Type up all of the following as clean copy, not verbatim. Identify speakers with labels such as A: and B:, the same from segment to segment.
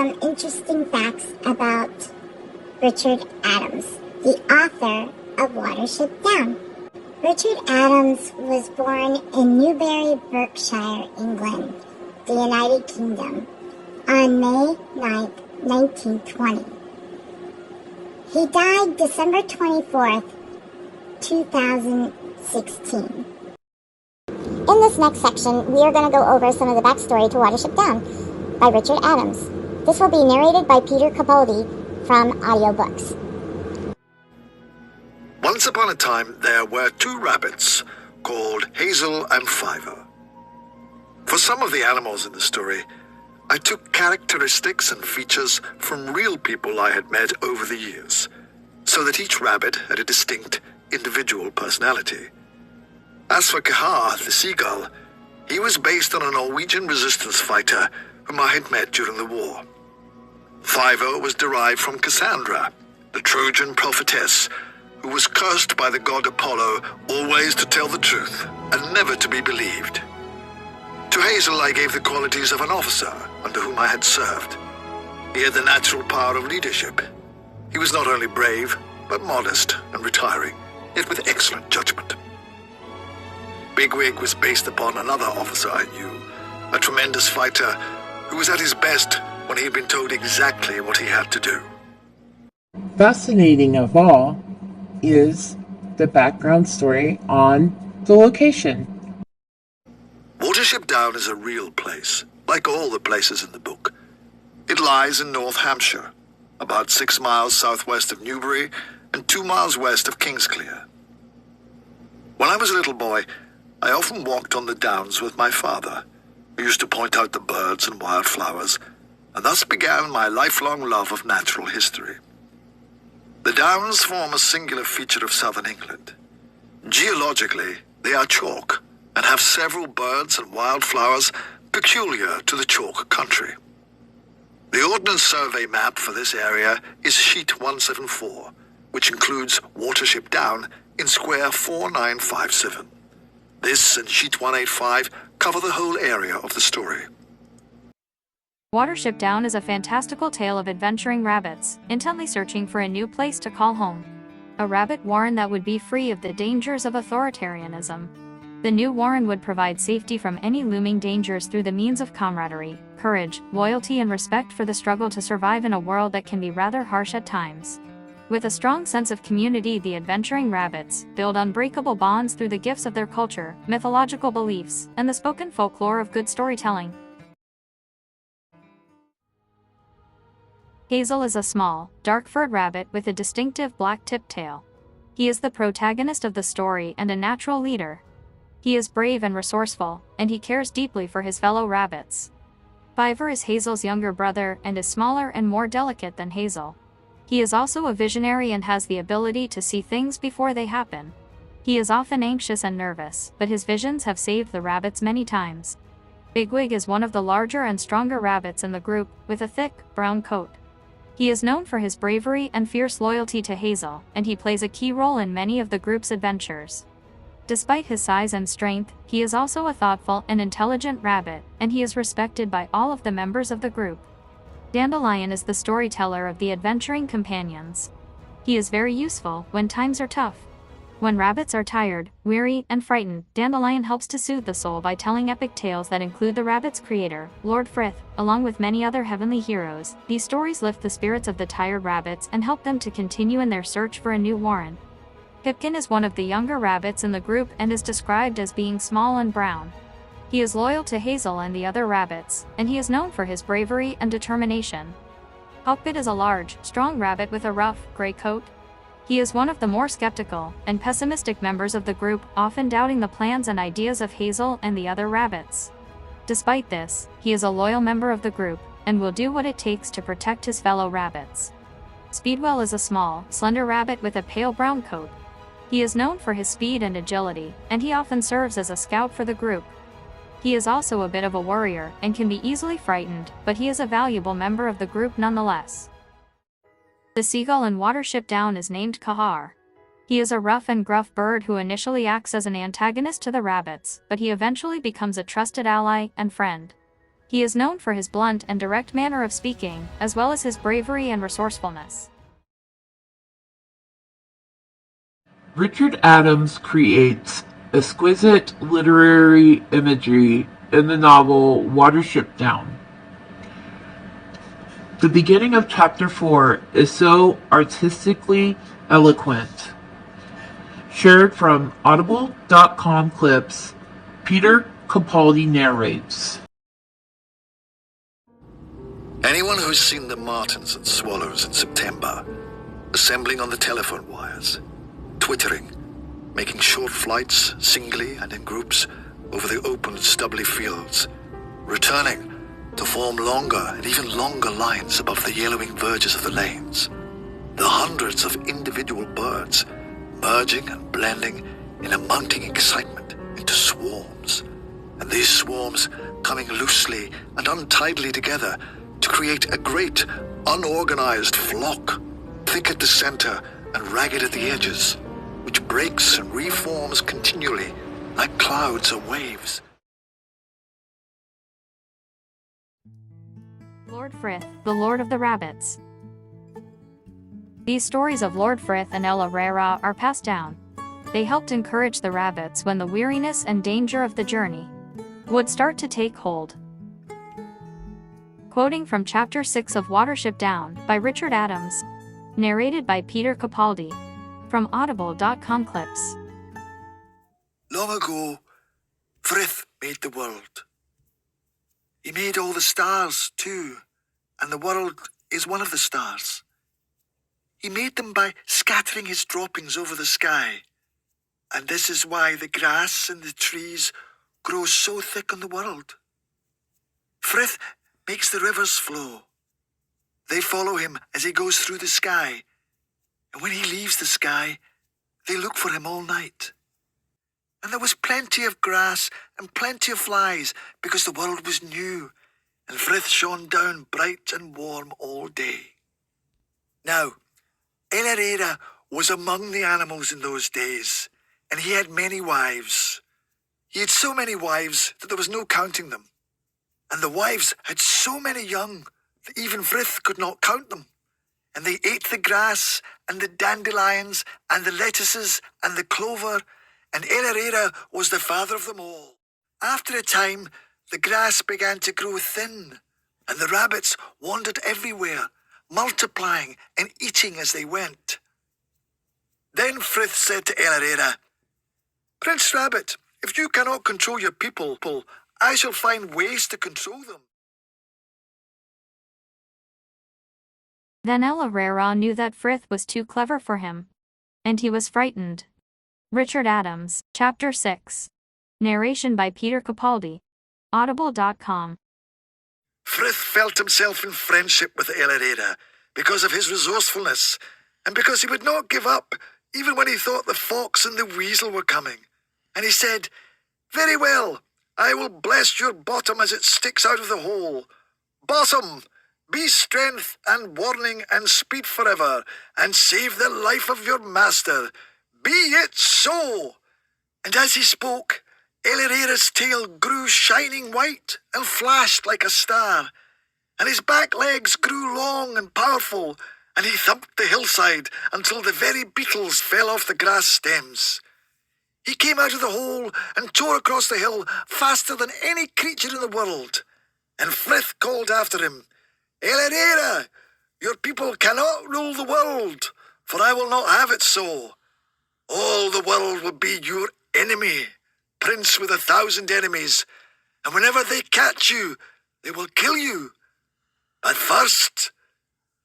A: some interesting facts about Richard Adams, the author of Watership Down. Richard Adams was born in Newbury, Berkshire, England, the United Kingdom, on May 9, 1920. He died December 24th, 2016. In this next section, we are going to go over some of the backstory to Watership Down by Richard Adams. This will be narrated by Peter Capaldi from Audiobooks.
B: Once upon a time, there were two rabbits called Hazel and Fiver. For some of the animals in the story, I took characteristics and features from real people I had met over the years, so that each rabbit had a distinct individual personality. As for Kahar, the seagull, he was based on a Norwegian resistance fighter whom I had met during the war. Fiver was derived from Cassandra, the Trojan prophetess, who was cursed by the god Apollo always to tell the truth and never to be believed. To Hazel I gave the qualities of an officer under whom I had served. He had the natural power of leadership. He was not only brave, but modest and retiring, yet with excellent judgment. Bigwig was based upon another officer I knew, a tremendous fighter who was at his best when he had been told exactly what he had to do.
C: Fascinating of all is the background story on the location.
B: Watership Down is a real place, like all the places in the book. It lies in North Hampshire, about 6 miles southwest of Newbury and 2 miles west of Kingsclear. When I was a little boy, I often walked on the downs with my father, who used to point out the birds and wildflowers, and thus began my lifelong love of natural history. The downs form a singular feature of southern England. Geologically, they are chalk and have several birds and wildflowers peculiar to the chalk country. The Ordnance Survey map for this area is sheet 174, which includes Watership Down in square 4957. This and sheet 185 cover the whole area of the story.
D: Watership Down is a fantastical tale of adventuring rabbits, intently searching for a new place to call home. A rabbit warren that would be free of the dangers of authoritarianism. The new warren would provide safety from any looming dangers through the means of camaraderie, courage, loyalty and respect for the struggle to survive in a world that can be rather harsh at times. With a strong sense of community, the adventuring rabbits build unbreakable bonds through the gifts of their culture, mythological beliefs, and the spoken folklore of good storytelling. Hazel is a small, dark-furred rabbit with a distinctive black-tipped tail. He is the protagonist of the story and a natural leader. He is brave and resourceful, and he cares deeply for his fellow rabbits. Fiver is Hazel's younger brother and is smaller and more delicate than Hazel. He is also a visionary and has the ability to see things before they happen. He is often anxious and nervous, but his visions have saved the rabbits many times. Bigwig is one of the larger and stronger rabbits in the group, with a thick, brown coat. He is known for his bravery and fierce loyalty to Hazel, and he plays a key role in many of the group's adventures. Despite his size and strength, he is also a thoughtful and intelligent rabbit, and he is respected by all of the members of the group. Dandelion is the storyteller of the adventuring companions. He is very useful when times are tough. When rabbits are tired, weary, and frightened, Dandelion helps to soothe the soul by telling epic tales that include the rabbit's creator, Lord Frith, along with many other heavenly heroes. These stories lift the spirits of the tired rabbits and help them to continue in their search for a new warren. Pipkin is one of the younger rabbits in the group and is described as being small and brown. He is loyal to Hazel and the other rabbits, and he is known for his bravery and determination. Hawkbit is a large, strong rabbit with a rough, gray coat. He is one of the more skeptical and pessimistic members of the group, often doubting the plans and ideas of Hazel and the other rabbits. Despite this, he is a loyal member of the group, and will do what it takes to protect his fellow rabbits. Speedwell is a small, slender rabbit with a pale brown coat. He is known for his speed and agility, and he often serves as a scout for the group. He is also a bit of a worrier, and can be easily frightened, but he is a valuable member of the group nonetheless. The seagull in Watership Down is named Kahar. He is a rough and gruff bird who initially acts as an antagonist to the rabbits, but he eventually becomes a trusted ally and friend. He is known for his blunt and direct manner of speaking, as well as his bravery and resourcefulness.
C: Richard Adams creates exquisite literary imagery in the novel Watership Down. The beginning of chapter 4 is so artistically eloquent. Shared from Audible.com clips, Peter Capaldi narrates.
B: Anyone who's seen the martins and swallows in September, assembling on the telephone wires, twittering, making short flights, singly and in groups, over the open, stubbly fields, returning to form longer and even longer lines above the yellowing verges of the lanes, the hundreds of individual birds merging and blending in a mounting excitement into swarms, and these swarms coming loosely and untidily together to create a great, unorganized flock, thick at the center and ragged at the edges, which breaks and reforms continually like clouds or waves.
D: Lord Frith, the Lord of the Rabbits. These stories of Lord Frith and Ella Rara are passed down. They helped encourage the rabbits when the weariness and danger of the journey would start to take hold. Quoting from Chapter 6 of Watership Down by Richard Adams. Narrated by Peter Capaldi. From Audible.com clips.
B: Long ago, Frith made the world. He made all the stars, too, and the world is one of the stars. He made them by scattering his droppings over the sky, and this is why the grass and the trees grow so thick on the world. Frith makes the rivers flow. They follow him as he goes through the sky, and when he leaves the sky, they look for him all night. And there was plenty of grass and plenty of flies because the world was new, and Frith shone down bright and warm all day. Now, Elarera was among the animals in those days, and he had many wives. He had so many wives that there was no counting them. And the wives had so many young that even Frith could not count them. And they ate the grass and the dandelions and the lettuces and the clover, and Elarera was the father of them all. After a time, the grass began to grow thin, and the rabbits wandered everywhere, multiplying and eating as they went. Then Frith said to Elarera, "Prince Rabbit, if you cannot control your people, I shall find ways to control them."
D: Then Ella Rara knew that Frith was too clever for him, and he was frightened. Richard Adams, Chapter 6. Narration by Peter Capaldi. Audible.com.
B: Frith felt himself in friendship with Elarera because of his resourcefulness, and because he would not give up even when he thought the fox and the weasel were coming. And he said, "Very well, I will bless your bottom as it sticks out of the hole. Bottom, be strength and warning and speed forever, and save the life of your master. Be it so." And as he spoke, Elarera's tail grew shining white and flashed like a star, and his back legs grew long and powerful, and he thumped the hillside until the very beetles fell off the grass stems. He came out of the hole and tore across the hill faster than any creature in the world. And Frith called after him, "Elarera, your people cannot rule the world, for I will not have it so. All the world will be your enemy, prince with 1,000 enemies, and whenever they catch you, they will kill you. But first,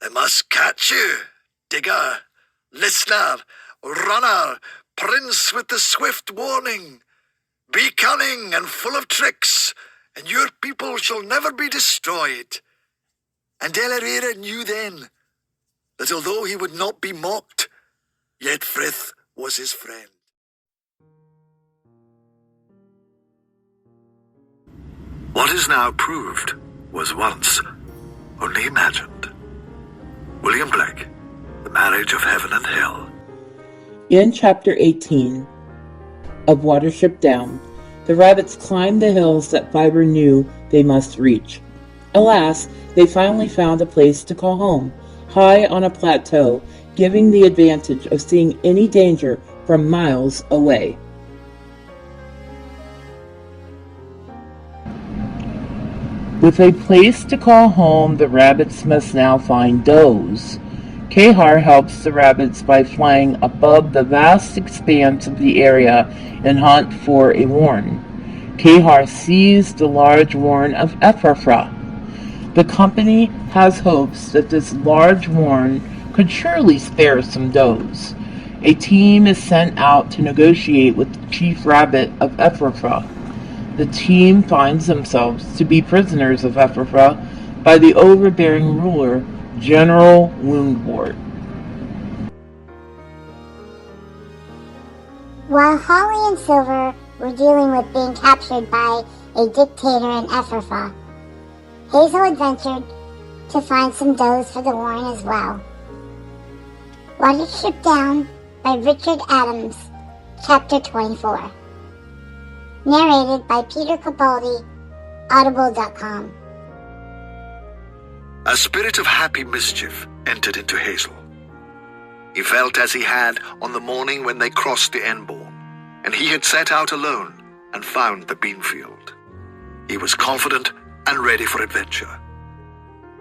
B: they must catch you, digger, listener, runner, prince with the swift warning. Be cunning and full of tricks, and your people shall never be destroyed." And Elarera knew then that although he would not be mocked, yet Frith was his friend. What is now proved was once only imagined. William Blake, The Marriage of Heaven and Hell.
C: In Chapter 18 of Watership Down, the rabbits climbed the hills that Fiber knew they must reach. Alas, they finally found a place to call home, high on a plateau, giving the advantage of seeing any danger from miles away. With a place to call home, the rabbits must now find does. Kahar helps the rabbits by flying above the vast expanse of the area and hunt for a warren. Kahar sees the large warren of Ephraphah. The company has hopes that this large warren could surely spare some does. A team is sent out to negotiate with the chief rabbit of Ephraphah. The team finds themselves to be prisoners of Ephraphah by the overbearing ruler, General Woundwort.
A: While Holly and Silver were dealing with being captured by a dictator in Ephraphah, Hazel adventured to find some does for the warren as well. Watership Down by Richard Adams, Chapter 24. Narrated by Peter Capaldi, Audible.com.
B: A spirit of happy mischief entered into Hazel. He felt as he had on the morning when they crossed the Enborn, and he had set out alone and found the beanfield. He was confident and ready for adventure.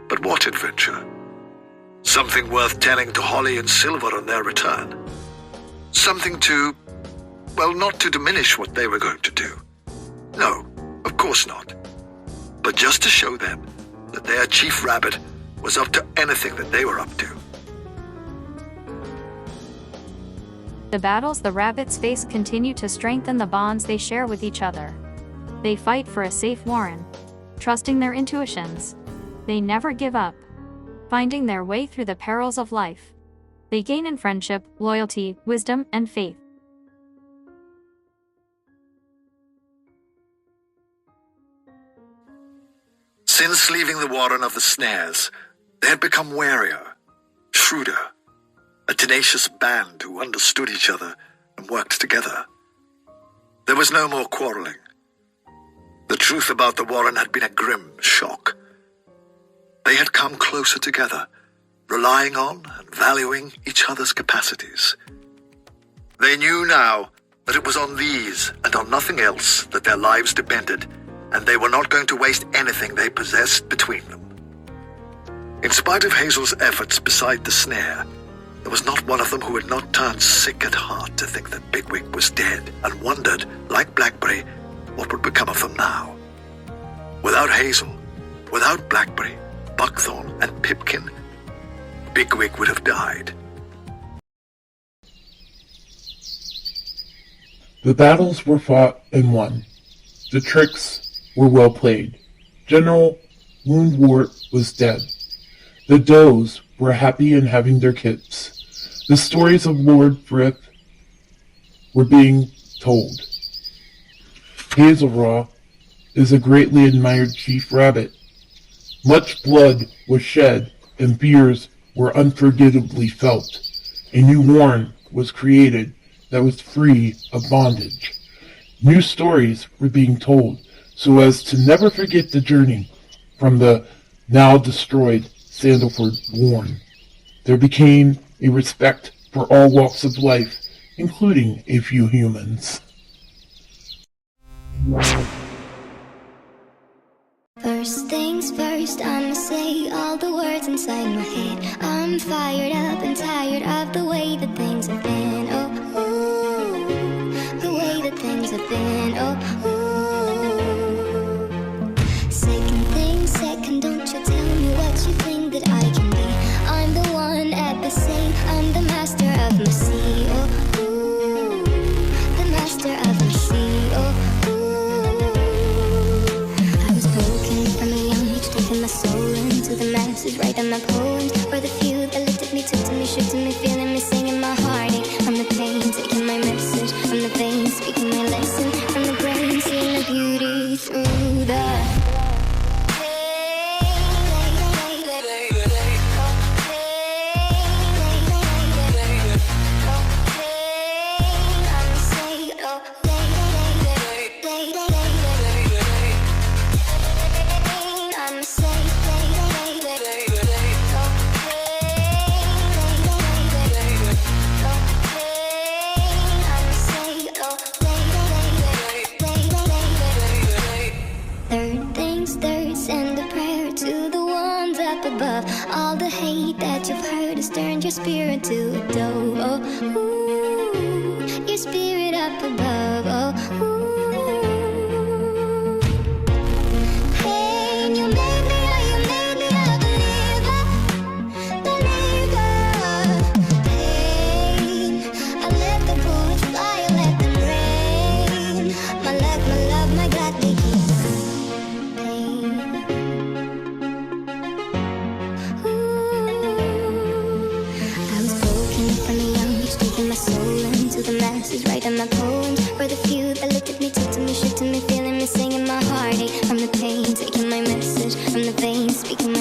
B: But what adventure? Something worth telling to Holly and Silver on their return. Something to, well, not to diminish what they were going to do. No, of course not. But just to show them that their chief rabbit was up to anything that they were up to.
D: The battles the rabbits face continue to strengthen the bonds they share with each other. They fight for a safe warren, trusting their intuitions. They never give up, finding their way through the perils of life. They gain in friendship, loyalty, wisdom, and faith.
B: Since leaving the warren of the snares, they had become warier, shrewder, a tenacious band who understood each other and worked together. There was no more quarreling. The truth about the warren had been a grim shock. They had come closer together, relying on and valuing each other's capacities. They knew now that it was on these and on nothing else that their lives depended, and they were not going to waste anything they possessed between them. In spite of Hazel's efforts beside the snare, there was not one of them who had not turned sick at heart to think that Bigwig was dead and wondered, like Blackberry, what would become of them now. Without Hazel, without Blackberry, Buckthorn, and Pipkin, Bigwig would have died.
E: The battles were fought and won. The tricks were well played. General Woundwort was dead. The does were happy in having their kits. The stories of Lord Frith were being told. Hazelraw is a greatly admired chief rabbit. Much blood was shed and fears were unforgettably felt. A new warren was created that was free of bondage. New stories were being told so as to never forget the journey from the now destroyed Sandalford warren. There became a respect for all walks of life, including a few humans.
F: First things first, I'ma say all the words inside my head. I'm fired up and tired of the way that things have been. Oh, ooh, the way that things have been. Oh, ooh. Second thing second, don't you tell me what you think that I can be. I'm the one at the same, I'm the master of my sea. Oh, ooh, the master of my sea. Oh, taking my soul into the masses, writing my poems for the few that looked at me, took to me, shook to me, feeling me, singing my heartache from the pain, taking my message from the veins, speaking my lesson from the brain, seeing the beauty through the Send a prayer to the ones up above. All the hate that you've heard has turned your spirit to a dove. Oh, ooh, your spirit up above. Oh, ooh. Hey, you made me a believer, believer. Hey, I let the bullets fly, I let them rain. My luck, my love, my godly pain. I was broken from a young age, taking my soul into the masses, writing my poems for the few that looked at me, took to me, shook to me, feeling me, singing my heartache from the pain, taking my message from the veins, speaking my